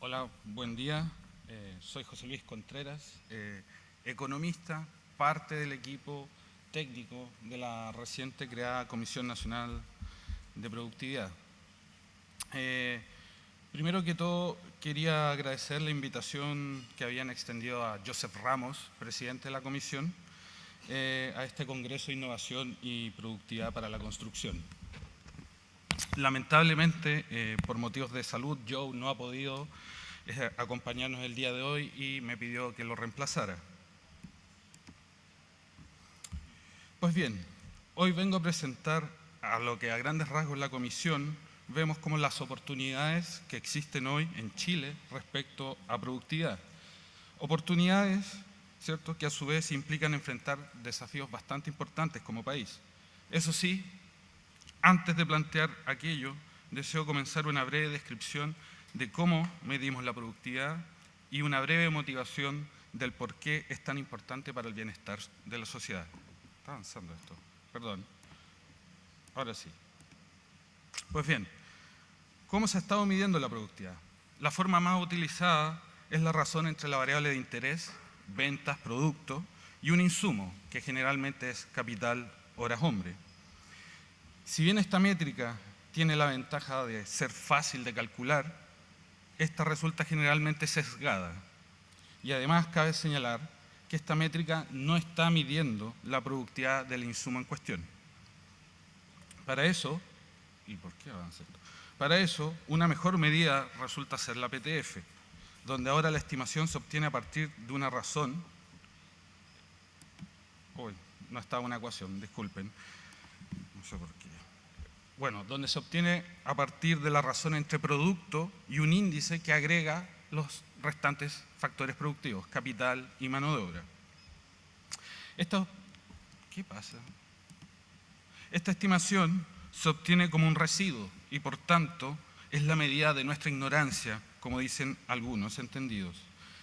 Hola, buen día. Soy José Luis Contreras, economista, parte del equipo técnico de la reciente creada Comisión Nacional de Productividad. Primero que todo, quería agradecer la invitación que habían extendido a Joseph Ramos, presidente de la Comisión, a este Congreso de Innovación y Productividad para la Construcción. Lamentablemente, por motivos de salud, Joe no ha podido acompañarnos el día de hoy y me pidió que lo reemplazara. Pues bien, hoy vengo a presentar a lo que a grandes rasgos la Comisión vemos como las oportunidades que existen hoy en Chile respecto a productividad. Oportunidades, ¿cierto?, que a su vez implican enfrentar desafíos bastante importantes como país. Eso sí, antes de plantear aquello, deseo comenzar una breve descripción de cómo medimos la productividad y una breve motivación del por qué es tan importante para el bienestar de la sociedad. Está avanzando esto, perdón. Ahora sí. Pues bien, ¿cómo se ha estado midiendo la productividad? La forma más utilizada es la razón entre la variable de interés, ventas, producto, y un insumo, que generalmente es capital, horas, hombre. Si bien esta métrica tiene la ventaja de ser fácil de calcular, esta resulta generalmente sesgada. Y además cabe señalar que esta métrica no está midiendo la productividad del insumo en cuestión. Para eso, ¿y por qué avanza esto? Para eso, una mejor medida resulta ser la PTF, donde ahora la estimación se obtiene a partir de una razón. Uy, no estaba una ecuación, disculpen. No sé por qué. Bueno, donde se obtiene a partir de la razón entre producto y un índice que agrega los restantes factores productivos, capital y mano de obra. ¿Qué pasa? Esta estimación se obtiene como un residuo y por tanto es la medida de nuestra ignorancia, como dicen algunos entendidos.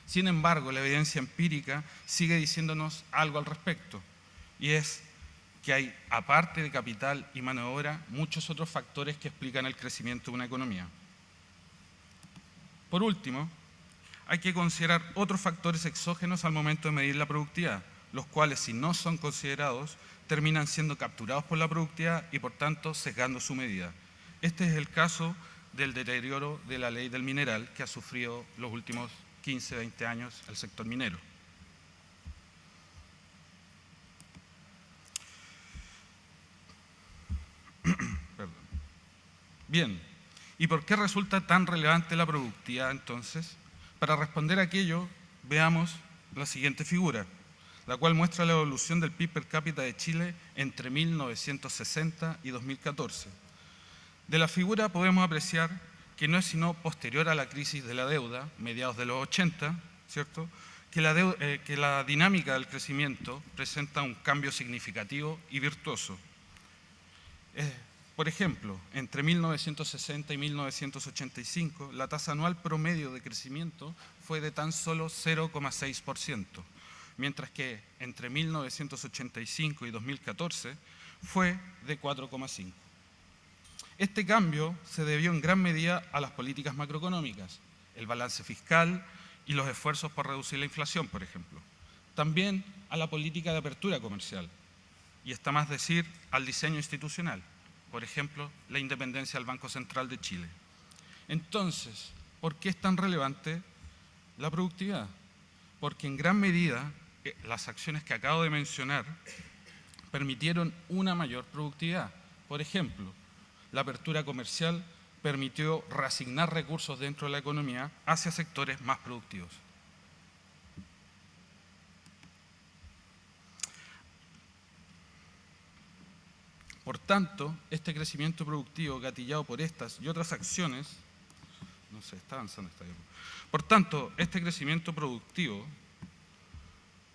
Sin embargo, la evidencia empírica sigue diciéndonos algo al respecto, y es que hay, aparte de capital y mano de obra, muchos otros factores que explican el crecimiento de una economía. Por último, hay que considerar otros factores exógenos al momento de medir la productividad, los cuales, si no son considerados, terminan siendo capturados por la productividad y, por tanto, sesgando su medida. Este es el caso del deterioro de la ley del mineral que ha sufrido los últimos 15, 20 años el sector minero. Bien, ¿y por qué resulta tan relevante la productividad entonces? Para responder a aquello, veamos la siguiente figura, la cual muestra la evolución del PIB per cápita de Chile entre 1960 y 2014. De la figura podemos apreciar que no es sino posterior a la crisis de la deuda, mediados de los 80, ¿cierto?, que la dinámica del crecimiento presenta un cambio significativo y virtuoso. Por ejemplo, entre 1960 y 1985, la tasa anual promedio de crecimiento fue de tan solo 0,6%, mientras que entre 1985 y 2014 fue de 4,5%. Este cambio se debió en gran medida a las políticas macroeconómicas, el balance fiscal y los esfuerzos por reducir la inflación, por ejemplo. También a la política de apertura comercial y, está más decir, al diseño institucional. Por ejemplo, la independencia del Banco Central de Chile. Entonces, ¿por qué es tan relevante la productividad? Porque en gran medida las acciones que acabo de mencionar permitieron una mayor productividad. Por ejemplo, la apertura comercial permitió reasignar recursos dentro de la economía hacia sectores más productivos. Por tanto, este crecimiento productivo gatillado por estas y otras acciones, está avanzando esta diapositiva. Por tanto, este crecimiento productivo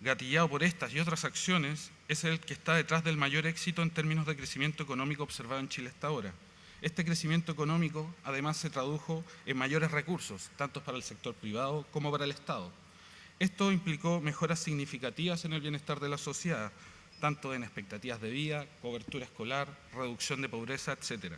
gatillado por estas y otras acciones es el que está detrás del mayor éxito en términos de crecimiento económico observado en Chile hasta ahora. Este crecimiento económico además se tradujo en mayores recursos, tanto para el sector privado como para el Estado. Esto implicó mejoras significativas en el bienestar de la sociedad, tanto en expectativas de vida, cobertura escolar, reducción de pobreza, etc.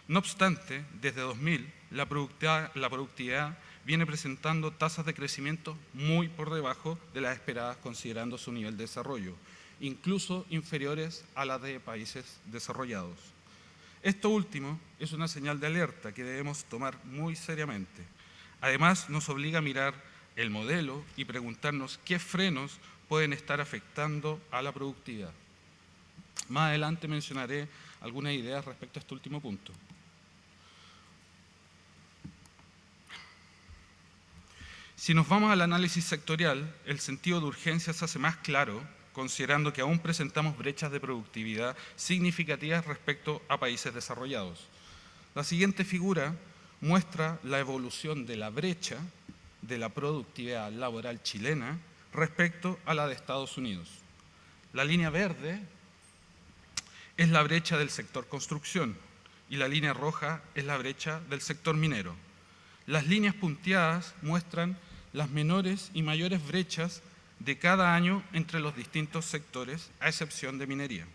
No obstante, desde 2000, la productividad viene presentando tasas de crecimiento muy por debajo de las esperadas considerando su nivel de desarrollo, incluso inferiores a las de países desarrollados. Esto último es una señal de alerta que debemos tomar muy seriamente. Además, nos obliga a mirar el modelo y preguntarnos qué frenos pueden estar afectando a la productividad. Más adelante mencionaré algunas ideas respecto a este último punto. Si nos vamos al análisis sectorial, el sentido de urgencia se hace más claro, considerando que aún presentamos brechas de productividad significativas respecto a países desarrollados. La siguiente figura muestra la evolución de la brecha de la productividad laboral chilena respecto a la de Estados Unidos. La línea verde es la brecha del sector construcción y la línea roja es la brecha del sector minero. Las líneas punteadas muestran las menores y mayores brechas de cada año entre los distintos sectores, a excepción de minería.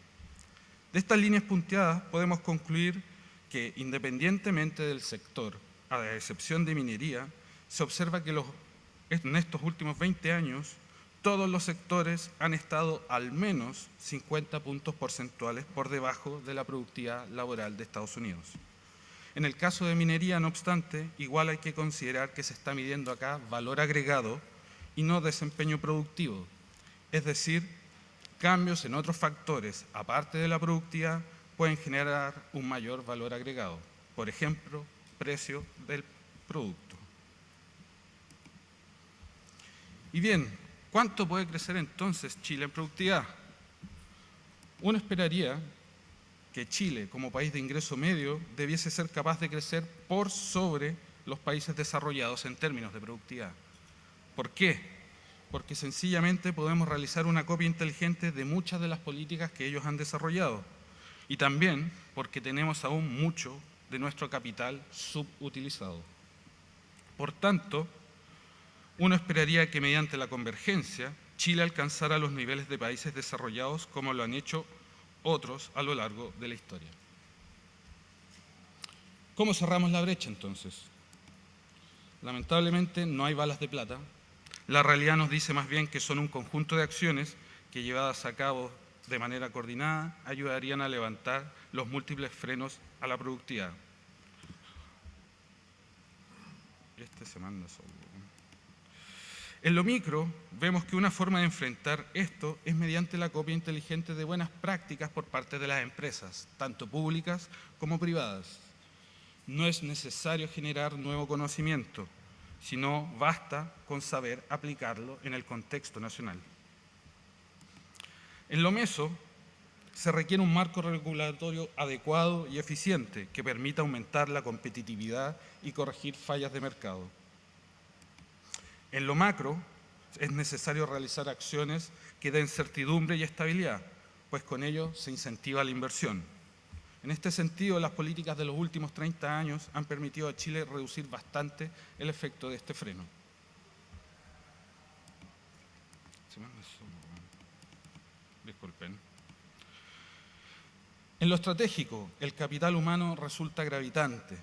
De estas líneas punteadas podemos concluir que, independientemente del sector, a excepción de minería, se observa que en estos últimos 20 años todos los sectores han estado al menos 50 puntos porcentuales por debajo de la productividad laboral de Estados Unidos. En el caso de minería, no obstante, igual hay que considerar que se está midiendo acá valor agregado y no desempeño productivo, es decir, cambios en otros factores, aparte de la productividad, pueden generar un mayor valor agregado. Por ejemplo, precio del producto. Y bien, ¿cuánto puede crecer entonces Chile en productividad? Uno esperaría que Chile, como país de ingreso medio, debiese ser capaz de crecer por sobre los países desarrollados en términos de productividad. ¿Por qué? Porque sencillamente podemos realizar una copia inteligente de muchas de las políticas que ellos han desarrollado y también porque tenemos aún mucho de nuestro capital subutilizado. Por tanto, uno esperaría que mediante la convergencia Chile alcanzara los niveles de países desarrollados como lo han hecho otros a lo largo de la historia. ¿Cómo cerramos la brecha entonces? Lamentablemente no hay balas de plata. La realidad nos dice más bien que son un conjunto de acciones que, llevadas a cabo de manera coordinada, ayudarían a levantar los múltiples frenos a la productividad. Se manda solo. En lo micro, vemos que una forma de enfrentar esto es mediante la copia inteligente de buenas prácticas por parte de las empresas, tanto públicas como privadas. No es necesario generar nuevo conocimiento, sino basta con saber aplicarlo en el contexto nacional. En lo meso, se requiere un marco regulatorio adecuado y eficiente que permita aumentar la competitividad y corregir fallas de mercado. En lo macro, es necesario realizar acciones que den certidumbre y estabilidad, pues con ello se incentiva la inversión. En este sentido, las políticas de los últimos 30 años han permitido a Chile reducir bastante el efecto de este freno. Disculpen. En lo estratégico, el capital humano resulta gravitante.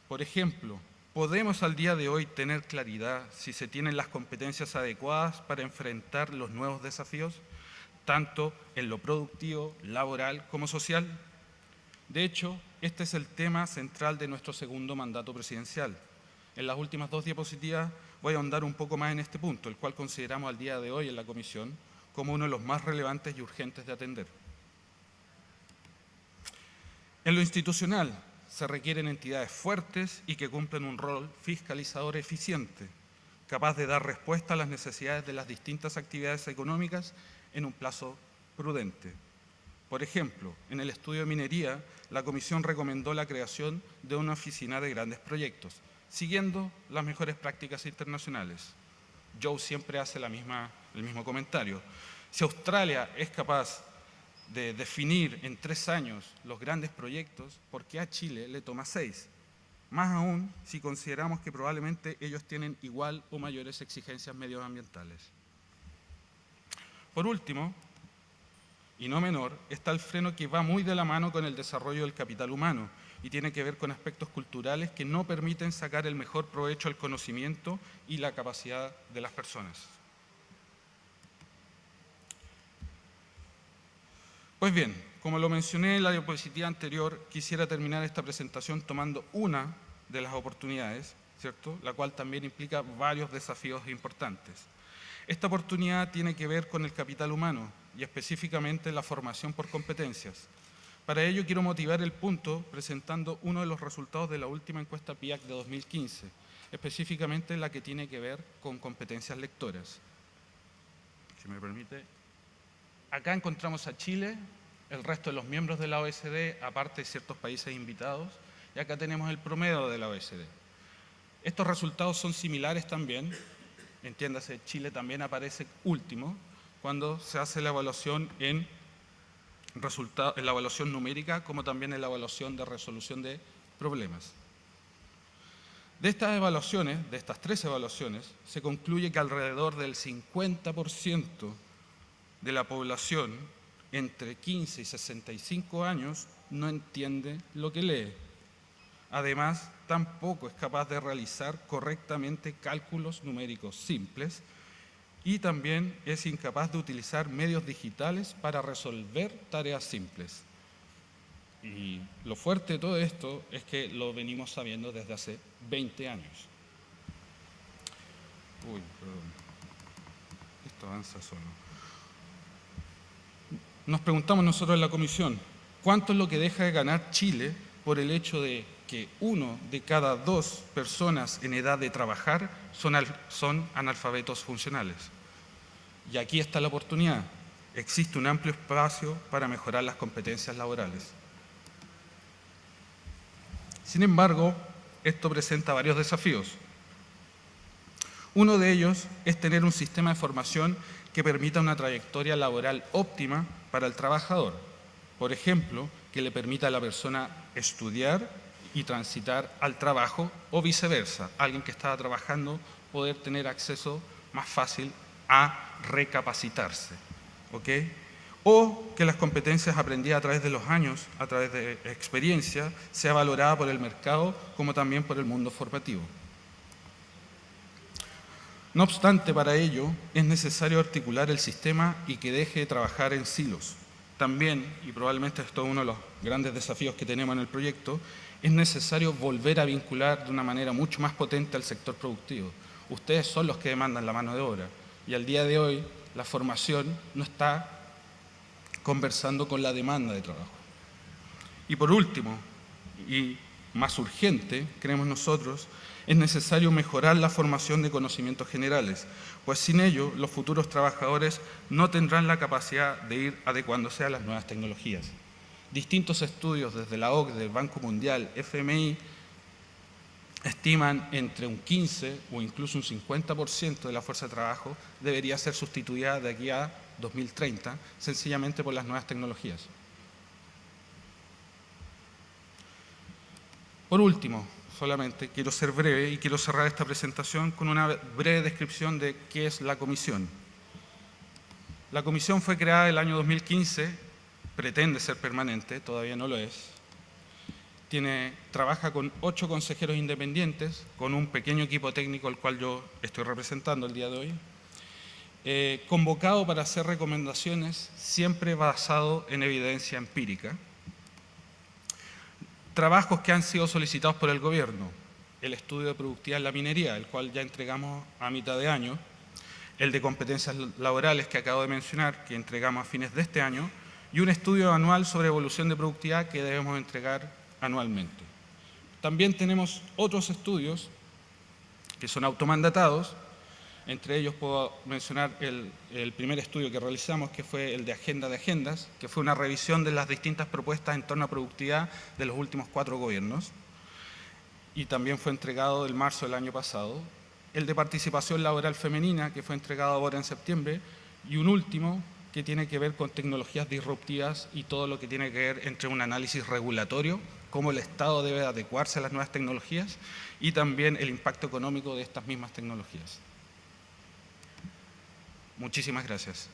Por ejemplo, ¿podemos al día de hoy tener claridad si se tienen las competencias adecuadas para enfrentar los nuevos desafíos, tanto en lo productivo, laboral como social? De hecho, este es el tema central de nuestro segundo mandato presidencial. En las últimas 2 diapositivas voy a ahondar un poco más en este punto, el cual consideramos al día de hoy en la Comisión como uno de los más relevantes y urgentes de atender. En lo institucional, se requieren entidades fuertes y que cumplen un rol fiscalizador eficiente, capaz de dar respuesta a las necesidades de las distintas actividades económicas en un plazo prudente. Por ejemplo, en el estudio de minería, la Comisión recomendó la creación de una oficina de grandes proyectos, siguiendo las mejores prácticas internacionales. Joe siempre hace el mismo comentario. Si Australia es capaz de definir en 3 años los grandes proyectos, ¿por qué a Chile le toma 6? Más aún si consideramos que probablemente ellos tienen igual o mayores exigencias medioambientales. Por último, y no menor, está el freno que va muy de la mano con el desarrollo del capital humano y tiene que ver con aspectos culturales que no permiten sacar el mejor provecho al conocimiento y la capacidad de las personas. Pues bien, como lo mencioné en la diapositiva anterior, quisiera terminar esta presentación tomando una de las oportunidades, ¿cierto?, la cual también implica varios desafíos importantes. Esta oportunidad tiene que ver con el capital humano y específicamente la formación por competencias. Para ello quiero motivar el punto presentando uno de los resultados de la última encuesta PIAAC de 2015, específicamente la que tiene que ver con competencias lectoras. Si me permite. Acá encontramos a Chile, el resto de los miembros de la OECD, aparte de ciertos países invitados, y acá tenemos el promedio de la OECD. Estos resultados son similares también, entiéndase, Chile también aparece último cuando se hace la evaluación en la evaluación numérica, como también en la evaluación de resolución de problemas. De estas evaluaciones, de estas 3 evaluaciones, se concluye que alrededor del 50% de la población entre 15 y 65 años no entiende lo que lee. Además, tampoco es capaz de realizar correctamente cálculos numéricos simples y también es incapaz de utilizar medios digitales para resolver tareas simples. Y lo fuerte de todo esto es que lo venimos sabiendo desde hace 20 años. Uy, perdón. Esto avanza solo. Nos preguntamos nosotros en la comisión, ¿cuánto es lo que deja de ganar Chile por el hecho de que 1 de cada 2 personas en edad de trabajar son analfabetos funcionales? Y aquí está la oportunidad. Existe un amplio espacio para mejorar las competencias laborales. Sin embargo, esto presenta varios desafíos. Uno de ellos es tener un sistema de formación que permita una trayectoria laboral óptima para el trabajador. Por ejemplo, que le permita a la persona estudiar y transitar al trabajo o viceversa. Alguien que estaba trabajando poder tener acceso más fácil a recapacitarse. ¿Ok? O que las competencias aprendidas a través de los años, a través de experiencia, sea valorada por el mercado como también por el mundo formativo. No obstante, para ello es necesario articular el sistema y que deje de trabajar en silos. También, y probablemente esto es uno de los grandes desafíos que tenemos en el proyecto, es necesario volver a vincular de una manera mucho más potente al sector productivo. Ustedes son los que demandan la mano de obra y al día de hoy la formación no está conversando con la demanda de trabajo. Y por último, y más urgente, creemos nosotros, es necesario mejorar la formación de conocimientos generales, pues sin ello los futuros trabajadores no tendrán la capacidad de ir adecuándose a las nuevas tecnologías. Distintos estudios desde la OCDE, el Banco Mundial, FMI, estiman entre un 15 o incluso un 50% de la fuerza de trabajo debería ser sustituida de aquí a 2030, sencillamente por las nuevas tecnologías. Por último, solamente quiero ser breve y quiero cerrar esta presentación con una breve descripción de qué es la comisión. La comisión fue creada el año 2015, pretende ser permanente, todavía no lo es. Trabaja con 8 consejeros independientes, con un pequeño equipo técnico al cual yo estoy representando el día de hoy, convocado para hacer recomendaciones siempre basado en evidencia empírica. Trabajos que han sido solicitados por el gobierno, el estudio de productividad en la minería, el cual ya entregamos a mitad de año, el de competencias laborales que acabo de mencionar, que entregamos a fines de este año, y un estudio anual sobre evolución de productividad que debemos entregar anualmente. También tenemos otros estudios que son automandatados, entre ellos puedo mencionar el primer estudio que realizamos, que fue el de Agenda de Agendas, que fue una revisión de las distintas propuestas en torno a productividad de los últimos 4 gobiernos, y también fue entregado en marzo del año pasado. El de participación laboral femenina, que fue entregado ahora en septiembre, y un último que tiene que ver con tecnologías disruptivas y todo lo que tiene que ver entre un análisis regulatorio, cómo el Estado debe adecuarse a las nuevas tecnologías, y también el impacto económico de estas mismas tecnologías. Muchísimas gracias.